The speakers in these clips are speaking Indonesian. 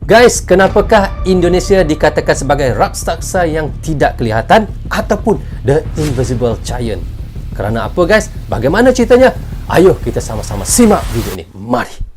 Guys, kenapakah Indonesia dikatakan sebagai raksasa yang tidak kelihatan ataupun the invisible giant? Kerana apa guys? Bagaimana ceritanya? Ayo kita sama-sama simak video ini. Mari.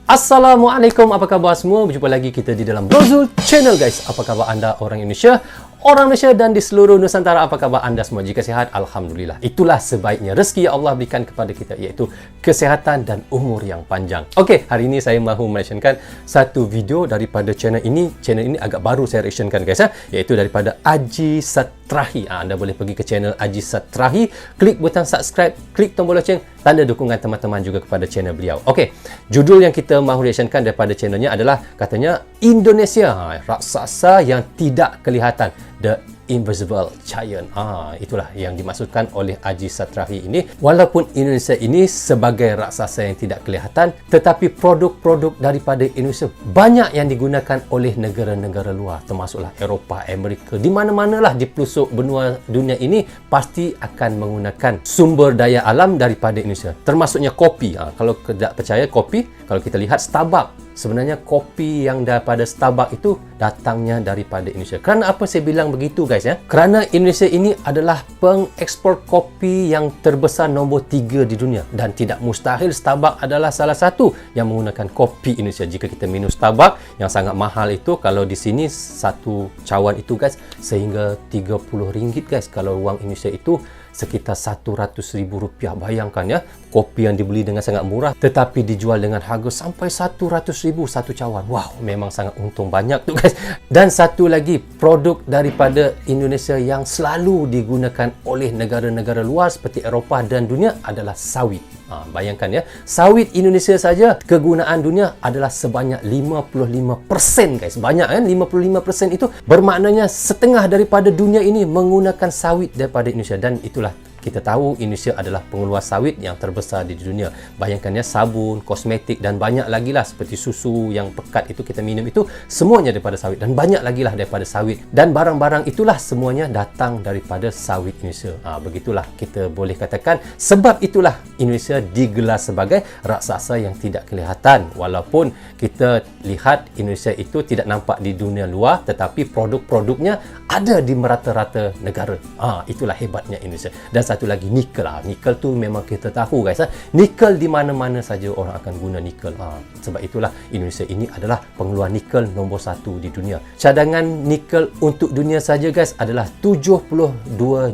Assalamualaikum, apa khabar semua? Berjumpa lagi kita di dalam Brozul Channel guys. Apa khabar anda orang Indonesia, orang Malaysia dan di seluruh Nusantara? Apa khabar anda semua? Jika sihat, Alhamdulillah. Itulah sebaiknya rezeki yang Allah berikan kepada kita, iaitu kesihatan dan umur yang panjang. Okey, hari ini saya mahu mereactionkan satu video daripada channel ini. Channel ini agak baru saya reactionkan guys, iaitu daripada Aji Satrahi. Anda boleh pergi ke channel Aji Satrahi, klik butang subscribe, klik tombol loceng, tanda dukungan teman-teman juga kepada channel beliau. Okey, judul yang kita mahu reactionkan daripada channelnya adalah katanya Indonesia, raksasa yang tidak kelihatan, the invisible giant. Itulah yang dimaksudkan oleh Aji Satrahi ini. Walaupun Indonesia ini sebagai raksasa yang tidak kelihatan, tetapi produk-produk daripada Indonesia banyak yang digunakan oleh negara-negara luar, termasuklah Eropah, Amerika, di mana-manalah di pelosok benua dunia ini pasti akan menggunakan sumber daya alam daripada Indonesia, termasuknya kopi. Kalau tidak percaya kopi, kalau kita lihat Starbucks, sebenarnya kopi yang daripada Starbucks itu datangnya daripada Indonesia. Kerana apa saya bilang begitu guys ya? Kerana Indonesia ini adalah pengekspor kopi yang terbesar nombor 3 di dunia, dan tidak mustahil Starbucks adalah salah satu yang menggunakan kopi Indonesia. Jika kita minum Starbucks yang sangat mahal itu, kalau di sini satu cawan itu guys sehingga RM30 guys. Kalau wang Indonesia itu sekitar RM100,000. Bayangkan ya, kopi yang dibeli dengan sangat murah tetapi dijual dengan harga sampai RM100,000 satu cawan. Wow, memang sangat untung banyak tu guys. Dan satu lagi produk daripada Indonesia yang selalu digunakan oleh negara-negara luar seperti Eropah dan dunia adalah sawit. Bayangkan ya, sawit Indonesia saja kegunaan dunia adalah sebanyak 55% guys. Banyak kan? 55% itu bermaknanya setengah daripada dunia ini menggunakan sawit daripada Indonesia. Dan itulah kita tahu Indonesia adalah pengeluar sawit yang terbesar di dunia. Bayangkan ya, sabun, kosmetik dan banyak lagi lah, seperti susu yang pekat itu kita minum itu semuanya daripada sawit, dan banyak lagi lah daripada sawit, dan barang-barang itulah semuanya datang daripada sawit Indonesia. Begitulah kita boleh katakan, sebab itulah Indonesia digelar sebagai raksasa yang tidak kelihatan. Walaupun kita lihat Indonesia itu tidak nampak di dunia luar, tetapi produk-produknya ada di merata-rata negara. Itulah hebatnya Indonesia. Dan satu lagi, nikel. Nikel tu memang kita tahu guys, nikel di mana-mana saja orang akan guna nikel. Sebab itulah Indonesia ini adalah pengeluar nikel nombor 1 di dunia. Cadangan nikel untuk dunia saja guys adalah 72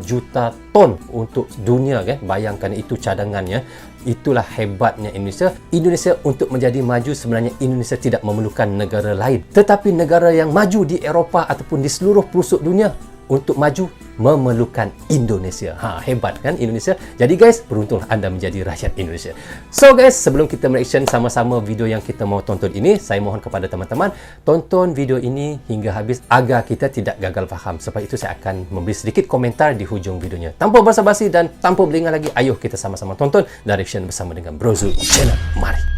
juta ton untuk dunia kan. Bayangkan itu cadangannya. Itulah hebatnya Indonesia. Indonesia untuk menjadi maju, sebenarnya Indonesia tidak memerlukan negara lain, tetapi negara yang maju di Eropah ataupun di seluruh pelosok dunia untuk maju memerlukan Indonesia. Hebat kan Indonesia? Jadi guys, beruntunglah anda menjadi rakyat Indonesia. So guys, sebelum kita mereaction sama-sama video yang kita mau tonton ini, saya mohon kepada teman-teman tonton video ini hingga habis agar kita tidak gagal faham. Sebab itu saya akan memberi sedikit komentar di hujung videonya. Tanpa basa-basi dan tanpa berlengah lagi, ayo kita sama-sama tonton dan reaction bersama dengan Brozul Channel. Mari.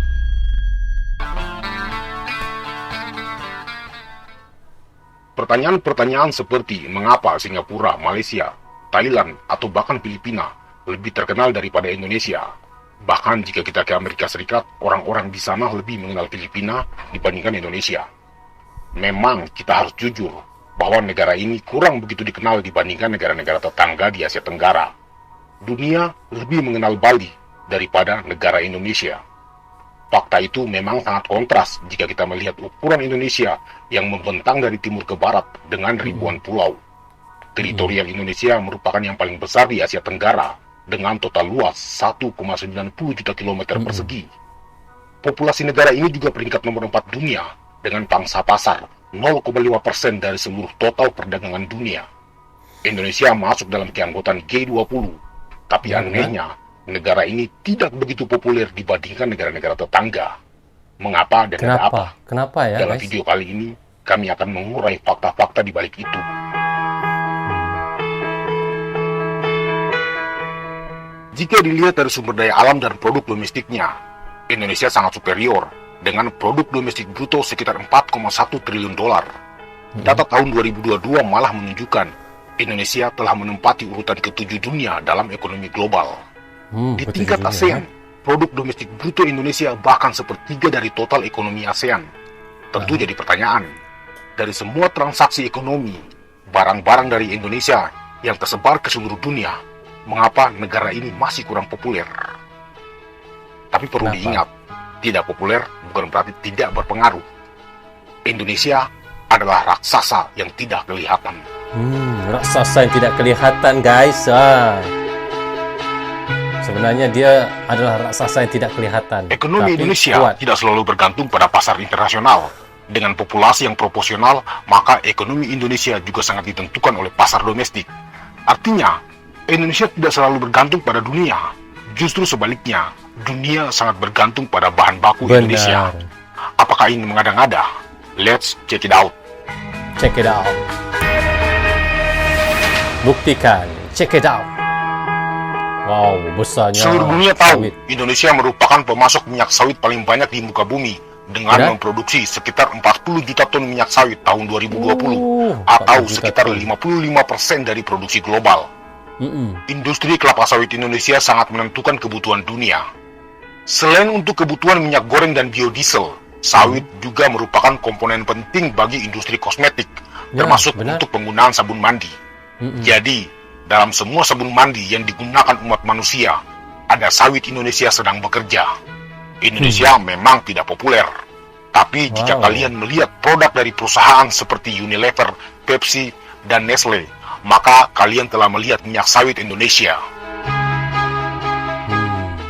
Pertanyaan-pertanyaan seperti mengapa Singapura, Malaysia, Thailand, atau bahkan Filipina lebih terkenal daripada Indonesia. Bahkan jika kita ke Amerika Serikat, orang-orang di sana lebih mengenal Filipina dibandingkan Indonesia. Memang kita harus jujur bahwa negara ini kurang begitu dikenal dibandingkan negara-negara tetangga di Asia Tenggara. Dunia lebih mengenal Bali daripada negara Indonesia. Fakta itu memang sangat kontras jika kita melihat ukuran Indonesia yang membentang dari timur ke barat dengan ribuan pulau. Teritorial Indonesia merupakan yang paling besar di Asia Tenggara dengan total luas 1,90 juta kilometer persegi. Populasi negara ini juga peringkat nomor 4 dunia dengan pangsa pasar 0,5% dari seluruh total perdagangan dunia. Indonesia masuk dalam keanggotaan G20, tapi anehnya negara ini tidak begitu populer dibandingkan negara-negara tetangga. Mengapa dan kenapa? Kenapa ya? Dalam video kali ini, kami akan mengurai fakta-fakta di balik itu. Jika dilihat dari sumber daya alam dan produk domestiknya, Indonesia sangat superior dengan produk domestik bruto sekitar 4,1 triliun dolar. Data tahun 2022 malah menunjukkan Indonesia telah menempati urutan ke-7 dunia dalam ekonomi global. Di betul tingkat juga, ASEAN, produk domestik bruto Indonesia bahkan sepertiga dari total ekonomi ASEAN. Tentu jadi pertanyaan, dari semua transaksi ekonomi, barang-barang dari Indonesia yang tersebar ke seluruh dunia, mengapa negara ini masih kurang populer? Tapi perlu Kenapa? diingat, tidak populer bukan berarti tidak berpengaruh. Indonesia adalah raksasa yang tidak kelihatan. Raksasa yang tidak kelihatan, guys. Sebenarnya dia adalah raksasa yang tidak kelihatan. Ekonomi tapi Indonesia kuat. tidak selalu bergantung pada pasar internasional. Dengan populasi yang proporsional, maka ekonomi Indonesia juga sangat ditentukan oleh pasar domestik. Artinya, Indonesia tidak selalu bergantung pada dunia. Justru sebaliknya, dunia sangat bergantung pada bahan baku Benar. Indonesia. Apakah ini mengada-ngada? Let's check it out. Check it out. Buktikan. Check it out. Wow, besarnya Seluruh dunia tahu, sawit. Indonesia merupakan pemasok minyak sawit paling banyak di muka bumi dengan Benar? memproduksi sekitar 40 juta ton minyak sawit tahun 2020 40 atau juta sekitar ton. 55% dari produksi global. Industri kelapa sawit Indonesia sangat menentukan kebutuhan dunia. Selain untuk kebutuhan minyak goreng dan biodiesel, sawit juga merupakan komponen penting bagi industri kosmetik, Ya, termasuk benar. untuk penggunaan sabun mandi. Jadi, dalam semua sabun mandi yang digunakan umat manusia, ada sawit Indonesia sedang bekerja. Indonesia memang tidak populer. Tapi jika Wow. kalian melihat produk dari perusahaan seperti Unilever, Pepsi, dan Nestle, maka kalian telah melihat minyak sawit Indonesia.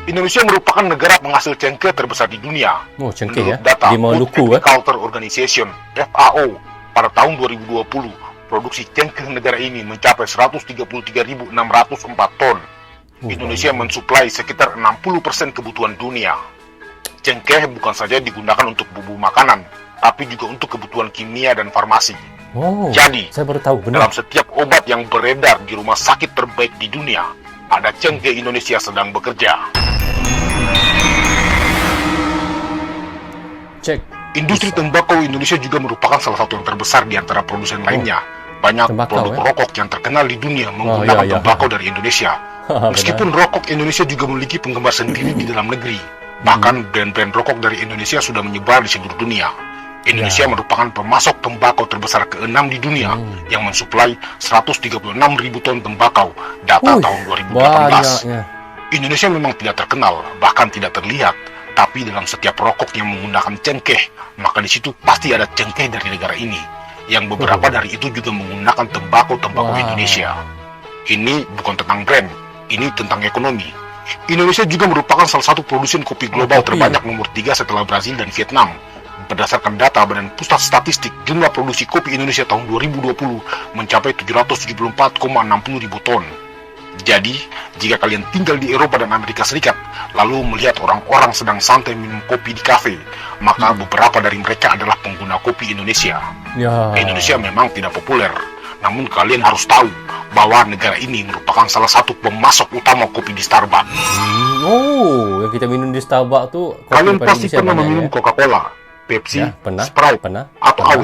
Indonesia merupakan negara penghasil cengkeh terbesar di dunia. Oh, cengkeh Menurut ya. data Di Maluku Food Agriculture Organization (FAO) pada tahun 2020, produksi cengkeh negara ini mencapai 133.604 ton. Indonesia mensuplai sekitar 60% kebutuhan dunia. Cengkeh bukan saja digunakan untuk bumbu makanan, tapi juga untuk kebutuhan kimia dan farmasi. Oh, Jadi, saya baru tahu, benar. Dalam setiap obat yang beredar di rumah sakit terbaik di dunia, ada cengkeh Indonesia sedang bekerja. Cek. Industri tembakau Indonesia juga merupakan salah satu yang terbesar di antara produsen lainnya. Banyak tembakau, produk ya? rokok yang terkenal di dunia menggunakan iya. tembakau dari Indonesia. Benar. Meskipun rokok Indonesia juga memiliki penggemar sendiri di dalam negeri, bahkan brand-brand rokok dari Indonesia sudah menyebar di seluruh dunia. Indonesia merupakan pemasok tembakau terbesar ke-6 di dunia yang mensuplai 136.000 ton tembakau, data tahun 2018. Banyaknya. Indonesia memang tidak terkenal, bahkan tidak terlihat, tapi dalam setiap rokok yang menggunakan cengkeh, maka di situ pasti ada cengkeh dari negara ini. Yang beberapa dari itu juga menggunakan tembakau Indonesia. Ini bukan tentang brand, ini tentang ekonomi. Indonesia juga merupakan salah satu produsen kopi global terbanyak nomor 3 setelah Brazil dan Vietnam. Berdasarkan data Badan Pusat Statistik, jumlah produksi kopi Indonesia tahun 2020 mencapai 774,60 ribu ton. Jadi, jika kalian tinggal di Eropa dan Amerika Serikat, lalu melihat orang-orang sedang santai minum kopi di kafe, maka beberapa dari mereka adalah pengguna kopi Indonesia. Ya. Indonesia memang tidak populer, namun kalian harus tahu bahwa negara ini merupakan salah satu pemasok utama kopi di Starbucks. Oh, yang kita minum di Starbucks tuh kopi Kalian daripada pasti Indonesia pernah banyak, meminum ya? Coca-Cola, Pepsi, Ya, pernah, Sprite, pernah, atau pernah. AW,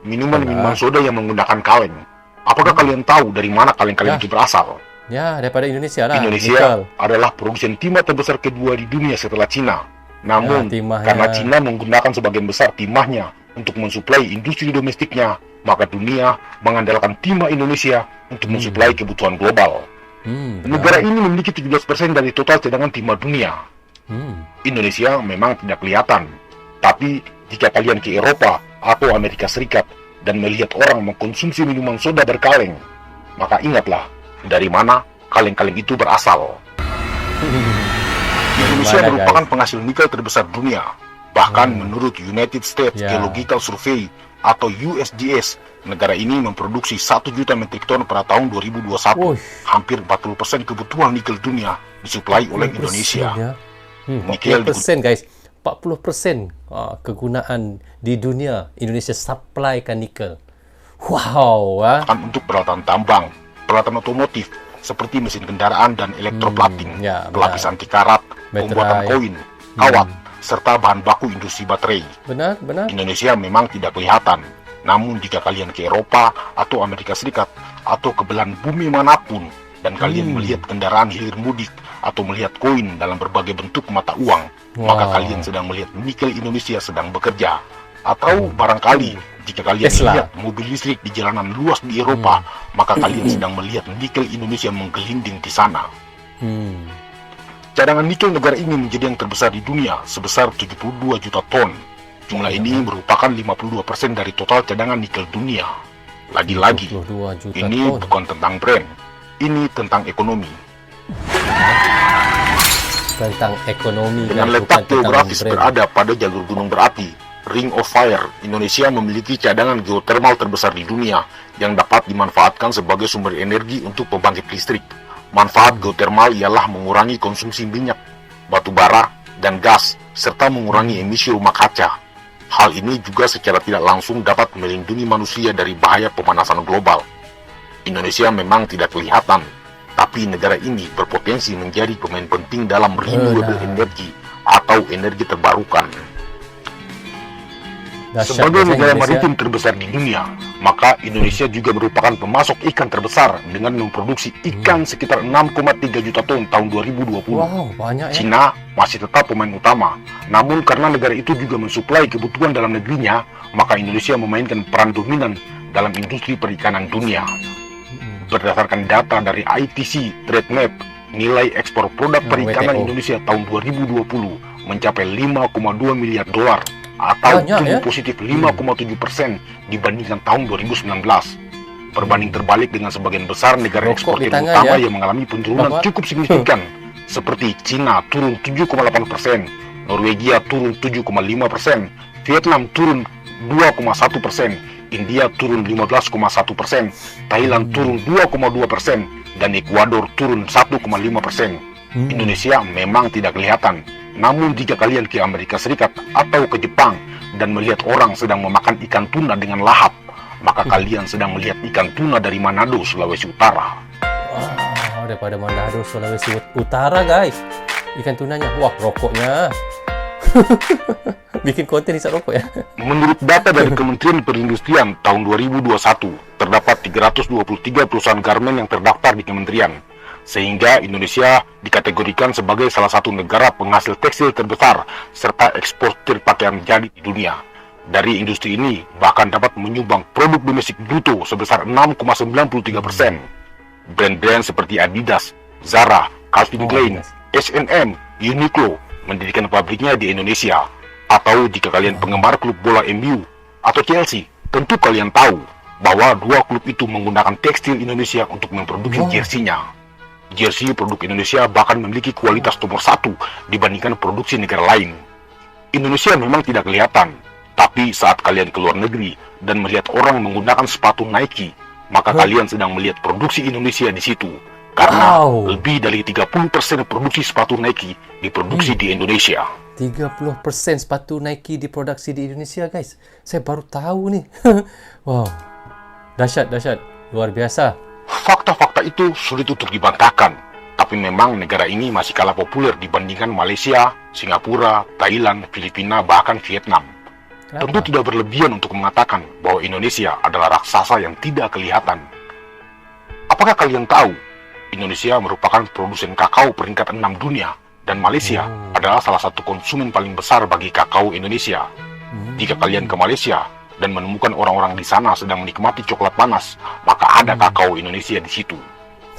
minuman soda yang menggunakan kaleng. Apakah kalian tahu dari mana kaleng-kaleng Ya. itu berasal? Ya, daripada Indonesia lah. Indonesia Nikel. adalah produsen timah terbesar kedua di dunia setelah Cina. Namun, Ya, timahnya. karena Cina menggunakan sebagian besar timahnya untuk mensuplai industri domestiknya, maka dunia mengandalkan timah Indonesia untuk mensuplai kebutuhan global. Benar. Negara ini memiliki 17% dari total cadangan timah dunia. Indonesia memang tidak kelihatan. Tapi, jika kalian ke Eropa atau Amerika Serikat dan melihat orang mengkonsumsi minuman soda berkaleng, maka ingatlah dari mana kaleng-kaleng itu berasal. Indonesia Mana, merupakan guys? penghasil nikel terbesar dunia. Bahkan menurut United States Ya. Geological Survey atau USGS, negara ini memproduksi 1 juta metrik ton pada tahun 2021. Wih. Hampir 40% kebutuhan nikel dunia disuplai oleh 40% Indonesia. ya. Nikel 40% guys. 40% kegunaan di dunia Indonesia supplykan nikel. Wow, digunakan untuk peralatan tambang, peralatan otomotif, seperti mesin kendaraan dan elektroplating, ya, benar. pelapis anti karat, pembuatan Baterai. koin, kawat, serta bahan baku industri baterai. benar. Indonesia memang tidak kelihatan. Namun jika kalian ke Eropa atau Amerika Serikat atau ke belahan bumi manapun dan kalian melihat kendaraan hilir mudik atau melihat koin dalam berbagai bentuk mata uang, maka kalian sedang melihat nikel Indonesia sedang bekerja. Atau barangkali jika kalian Tesla. lihat mobil listrik di jalanan luas di Eropa, maka kalian sedang melihat nikel Indonesia menggelinding di sana. Cadangan nikel negara ini menjadi yang terbesar di dunia sebesar 72 juta ton. Jumlah ini merupakan 52% dari total cadangan nikel dunia. Lagi-lagi, 22 juta ini ton. bukan tentang brand, ini tentang ekonomi. Tentang ekonomi Dengan guys, bukan letak tentang geografis brand. berada pada jalur gunung berapi, Ring of Fire, Indonesia memiliki cadangan geotermal terbesar di dunia yang dapat dimanfaatkan sebagai sumber energi untuk pembangkit listrik. Manfaat geotermal ialah mengurangi konsumsi minyak, batu bara, dan gas, serta mengurangi emisi rumah kaca. Hal ini juga secara tidak langsung dapat melindungi manusia dari bahaya pemanasan global. Indonesia memang tidak kelihatan, tapi negara ini berpotensi menjadi pemain penting dalam renewable energy atau energi terbarukan. Dahsyat Sebagai guys, negara Indonesia. maritim terbesar di dunia, maka Indonesia juga merupakan pemasok ikan terbesar dengan memproduksi ikan sekitar 6,3 juta ton tahun 2020. Wow, banyak ya. Cina masih tetap pemain utama, namun karena negara itu juga mensuplai kebutuhan dalam negerinya, maka Indonesia memainkan peran dominan dalam industri perikanan dunia. Berdasarkan data dari ITC Trade Map, nilai ekspor produk perikanan WTO. Indonesia tahun 2020 mencapai 5,2 miliar dolar atau Banyak, tumbuh ya? positif 5,7% dibandingkan tahun 2019. Berbanding terbalik dengan sebagian besar negara Rokok di eksportir tangan, utama ya? yang mengalami penurunan Bapak. cukup signifikan, seperti Cina turun 7,8%, Norwegia turun 7,5%, Vietnam turun 2,1%, India turun 15,1%, Thailand turun 2,2%, dan Ekuador turun 1,5%. Indonesia memang tidak kelihatan, namun jika kalian ke Amerika Serikat atau ke Jepang dan melihat orang sedang memakan ikan tuna dengan lahap, maka kalian sedang melihat ikan tuna dari Manado, Sulawesi Utara. Wow, daripada Manado, Sulawesi Utara guys. Ikan tunanya. Wah, rokoknya. Bikin konten isap rokok ya. Menurut data dari Kementerian Perindustrian tahun 2021, terdapat 323 perusahaan garmen yang terdaftar di kementerian, sehingga Indonesia dikategorikan sebagai salah satu negara penghasil tekstil terbesar serta eksportir pakaian jadi di dunia. Dari industri ini bahkan dapat menyumbang produk domestik bruto sebesar 6,93%. Brand-brand seperti Adidas, Zara, Calvin Klein, Adidas. H&M, Uniqlo mendirikan pabriknya di Indonesia. Atau jika kalian penggemar klub bola MU atau Chelsea, tentu kalian tahu bahwa dua klub itu menggunakan tekstil Indonesia untuk memproduksi jersinya. Jersey produk Indonesia bahkan memiliki kualitas nomor 1 dibandingkan produksi negara lain. Indonesia memang tidak kelihatan, tapi saat kalian ke luar negeri dan melihat orang menggunakan sepatu Nike, maka kalian sedang melihat produksi Indonesia di situ. Karena lebih dari 30% produksi sepatu Nike diproduksi di Indonesia. 30% sepatu Nike diproduksi di Indonesia guys. Saya baru tahu nih. Wow. Dahsyat, dahsyat. Luar biasa. Fakta-fakta itu sulit untuk dibantahkan, tapi memang negara ini masih kalah populer dibandingkan Malaysia, Singapura, Thailand, Filipina, bahkan Vietnam. Tentu tidak berlebihan untuk mengatakan bahwa Indonesia adalah raksasa yang tidak kelihatan. Apakah kalian tahu, Indonesia merupakan produsen kakao peringkat 6 dunia, dan Malaysia adalah salah satu konsumen paling besar bagi kakao Indonesia. Jika kalian ke Malaysia dan menemukan orang-orang di sana sedang menikmati coklat panas, maka ada kakao Indonesia di situ.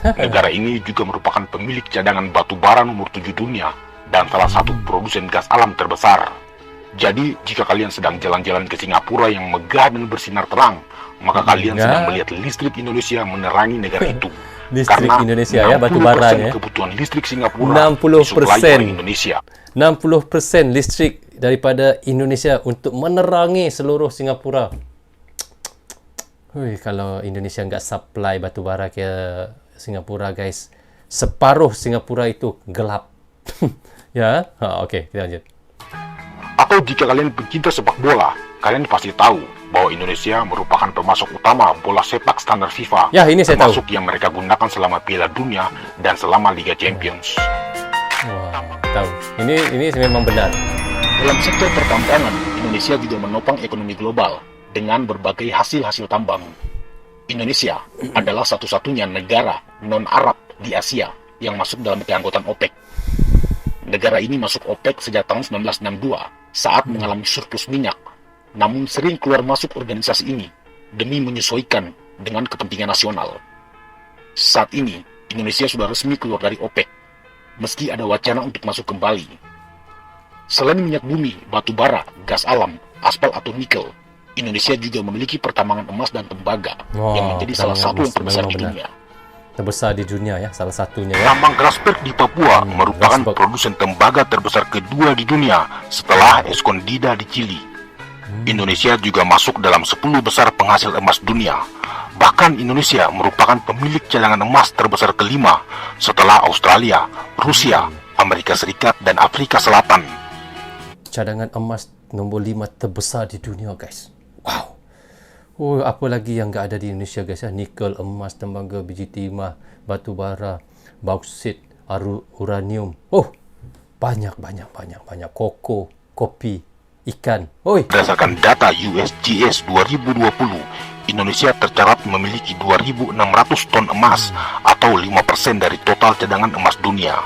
Negara ini juga merupakan pemilik cadangan batu bara nomor 7 dunia dan salah satu produsen gas alam terbesar. Jadi, jika kalian sedang jalan-jalan ke Singapura yang megah dan bersinar terang, maka kalian sedang melihat listrik Indonesia menerangi negara itu. Listrik Karena Indonesia ya, batu bara ya. kebutuhan listrik Singapura 60% disuplai oleh Indonesia. 60% listrik daripada Indonesia untuk menerangi seluruh Singapura. Hui, kalau Indonesia nggak supply batu bara ke Singapura guys, separuh Singapura itu gelap. Ya, oke, kita lanjut. Atau jika kalian pecinta sepak bola, kalian pasti tahu bahwa Indonesia merupakan pemasok utama bola sepak standar FIFA. Ya, ini saya tahu. Termasuk yang mereka gunakan selama Piala Dunia dan selama Liga Champions. Wah, tahu. Ini memang benar. Dalam sektor pertambangan, Indonesia juga menopang ekonomi global dengan berbagai hasil-hasil tambang. Indonesia adalah satu-satunya negara non-Arab di Asia yang masuk dalam keanggotaan OPEC. Negara ini masuk OPEC sejak tahun 1962 saat mengalami surplus minyak, namun sering keluar masuk organisasi ini demi menyesuaikan dengan kepentingan nasional. Saat ini, Indonesia sudah resmi keluar dari OPEC, meski ada wacana untuk masuk kembali. Selain minyak bumi, batu bara, gas alam, aspal atau nikel, Indonesia juga memiliki pertambangan emas dan tembaga yang menjadi salah satu yang terbesar di dunia. Terbesar di dunia ya, salah satunya ya. Tambang Grasberg di Papua merupakan produsen tembaga terbesar kedua di dunia setelah Escondida di Chili. Indonesia juga masuk dalam 10 besar penghasil emas dunia. Bahkan Indonesia merupakan pemilik cadangan emas terbesar kelima setelah Australia, Rusia, Amerika Serikat, dan Afrika Selatan. Cadangan emas nombor 5 terbesar di dunia, guys. Wow. Oh, apa lagi yang nggak ada di Indonesia, guys ya? Nikel, emas, tembaga, biji timah, batu bara, bauksit, uranium. Oh, banyak. Koko, kopi, ikan. Oi. Berdasarkan data USGS 2020, Indonesia tercatat memiliki 2.600 ton emas atau 5% dari total cadangan emas dunia.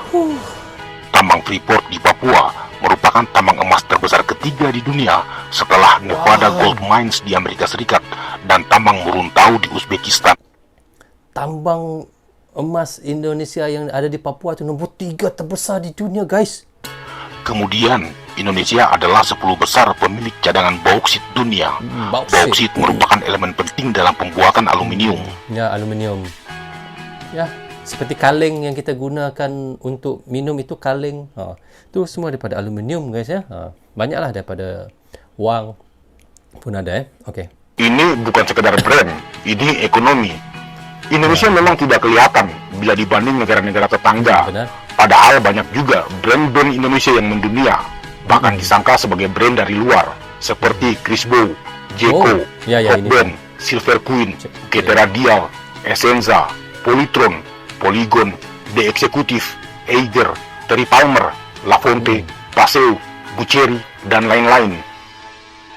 Tambang Freeport di Papua merupakan tambang emas terbesar ketiga di dunia setelah Nevada Gold Mines di Amerika Serikat dan tambang Muruntau di Uzbekistan. Tambang emas Indonesia yang ada di Papua itu nombor 3 terbesar di dunia, guys. Kemudian, Indonesia adalah 10 besar pemilik cadangan bauksit dunia. Bauksit merupakan elemen penting dalam pembuatan aluminium. Ya, aluminium. Ya, seperti kaleng yang kita gunakan untuk minum itu kaleng. Itu semua daripada aluminium, guys ya. Banyaklah daripada wang pun ada Okey. Ini bukan sekedar brand, ini ekonomi. Indonesia memang tidak kelihatan bila dibanding negara-negara tetangga. Benar. Padahal banyak juga brand-brand Indonesia yang mendunia, bahkan disangka sebagai brand dari luar, seperti Crispo, Jeko, Hotband, Silver Queen, GT Radial, Essenza, Polytron, Polygon, The Executive, Eiger, Terry Palmer, Lafonte, Paseo, Buceri, dan lain-lain.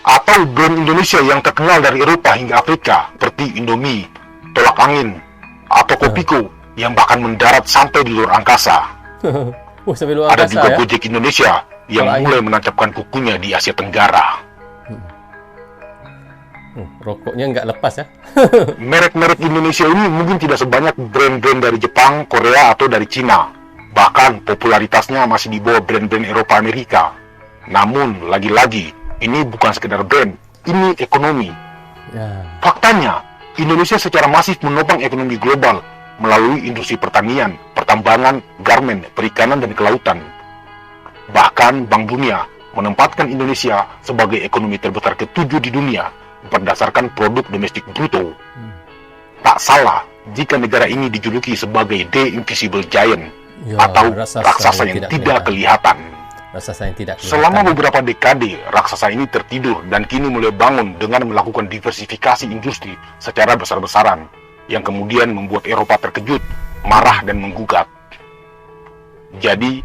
Atau brand Indonesia yang terkenal dari Eropa hingga Afrika, seperti Indomie, Tolak Angin, atau Kopiko, yang bahkan mendarat sampai di luar angkasa. Sampai luar Ada angkasa, juga ya? Gojek Indonesia yang mulai menancapkan kukunya di Asia Tenggara. Rokoknya nggak lepas ya. Merek-merek Indonesia ini mungkin tidak sebanyak brand-brand dari Jepang, Korea, atau dari Cina. Bahkan popularitasnya masih di bawah brand-brand Eropa Amerika. Namun, lagi-lagi, ini bukan sekedar brand, ini ekonomi. Ya. Faktanya, Indonesia secara masif menopang ekonomi global melalui industri pertanian, pertambangan, garmen, perikanan, dan kelautan. Bahkan Bank Dunia menempatkan Indonesia sebagai ekonomi terbesar ke-7 di dunia berdasarkan produk domestik bruto. Tak salah jika negara ini dijuluki sebagai The Invisible Giant, atau raksasa yang tidak kelihatan. Raksasa yang tidak kelihatan. Selama beberapa dekade, raksasa ini tertidur dan kini mulai bangun dengan melakukan diversifikasi industri secara besar-besaran, yang kemudian membuat Eropa terkejut, marah, dan menggugat. Jadi,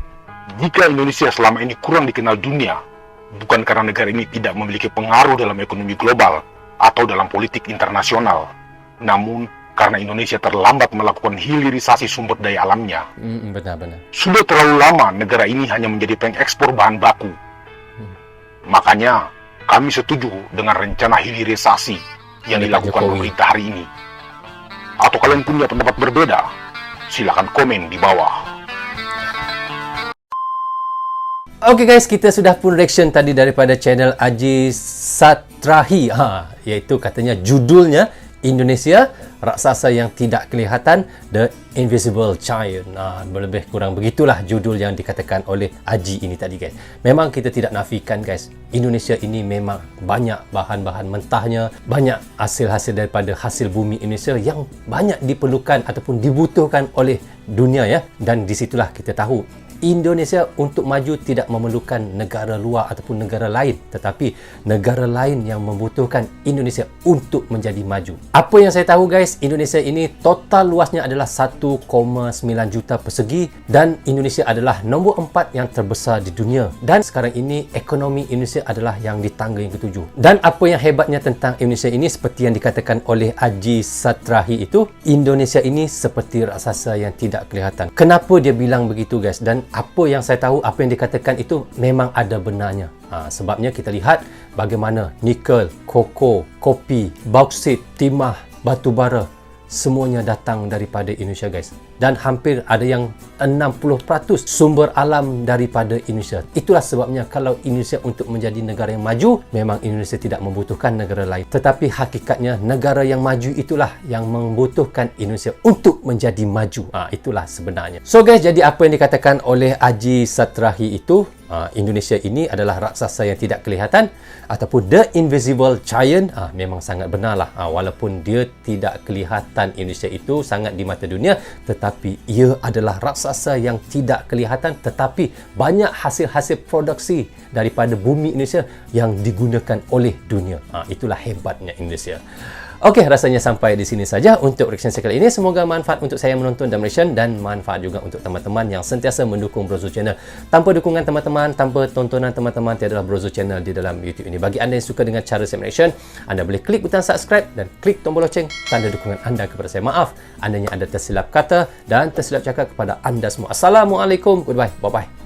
jika Indonesia selama ini kurang dikenal dunia, bukan karena negara ini tidak memiliki pengaruh dalam ekonomi global atau dalam politik internasional, namun karena Indonesia terlambat melakukan hilirisasi sumber daya alamnya. Benar-benar. Sudah terlalu lama negara ini hanya menjadi pengekspor bahan baku. Makanya, kami setuju dengan rencana hilirisasi yang dilakukan pemerintah hari ini. Atau kalian punya pendapat berbeda? Silakan komen di bawah. Oke guys, kita sudah pun reaction tadi daripada channel Aji Satrahi. Iaitu katanya judulnya Indonesia, raksasa yang tidak kelihatan, The Invisible Giant. Lebih kurang begitulah judul yang dikatakan oleh Aji ini tadi, guys. Memang kita tidak nafikan, guys, Indonesia ini memang banyak bahan-bahan mentahnya, banyak hasil-hasil daripada hasil bumi Indonesia yang banyak diperlukan ataupun dibutuhkan oleh dunia, ya. Dan disitulah kita tahu Indonesia untuk maju tidak memerlukan negara luar ataupun negara lain, tetapi negara lain yang membutuhkan Indonesia untuk menjadi maju. Apa yang saya tahu guys, Indonesia ini total luasnya adalah 1,9 juta persegi dan Indonesia adalah nombor 4 yang terbesar di dunia. Dan sekarang ini ekonomi Indonesia adalah yang di tangga yang ketujuh. Dan apa yang hebatnya tentang Indonesia ini, seperti yang dikatakan oleh Haji Satrahi itu, Indonesia ini seperti raksasa yang tidak kelihatan. Kenapa dia bilang begitu guys? Dan apa yang saya tahu, apa yang dikatakan itu memang ada benarnya. Sebabnya kita lihat bagaimana nikel, koko, kopi, bauksit, timah, batu bara semuanya datang daripada Indonesia guys. Dan hampir ada yang 60% sumber alam daripada Indonesia. Itulah sebabnya kalau Indonesia untuk menjadi negara yang maju, memang Indonesia tidak membutuhkan negara lain. Tetapi hakikatnya negara yang maju itulah yang membutuhkan Indonesia untuk menjadi maju. Itulah sebenarnya. So guys, jadi apa yang dikatakan oleh Haji Satrahi itu, Indonesia ini adalah raksasa yang tidak kelihatan ataupun the invisible giant. Memang sangat benarlah. Walaupun dia tidak kelihatan, Indonesia itu sangat di mata dunia, tetapi ia adalah raksasa yang tidak kelihatan, tetapi banyak hasil-hasil produksi daripada bumi Indonesia yang digunakan oleh dunia. Itulah hebatnya Indonesia. Okey, rasanya sampai di sini saja untuk reaction saya kali ini. Semoga manfaat untuk saya menonton dan reaction, dan manfaat juga untuk teman-teman yang sentiasa mendukung Bro Zul Channel. Tanpa dukungan teman-teman, tanpa tontonan teman-teman, tiadalah Bro Zul Channel di dalam YouTube ini. Bagi anda yang suka dengan cara saya reaction, anda boleh klik butang subscribe dan klik tombol loceng tanda dukungan anda kepada saya. Maaf, andanya ada tersilap kata dan tersilap cakap kepada anda semua. Assalamualaikum, goodbye, bye-bye.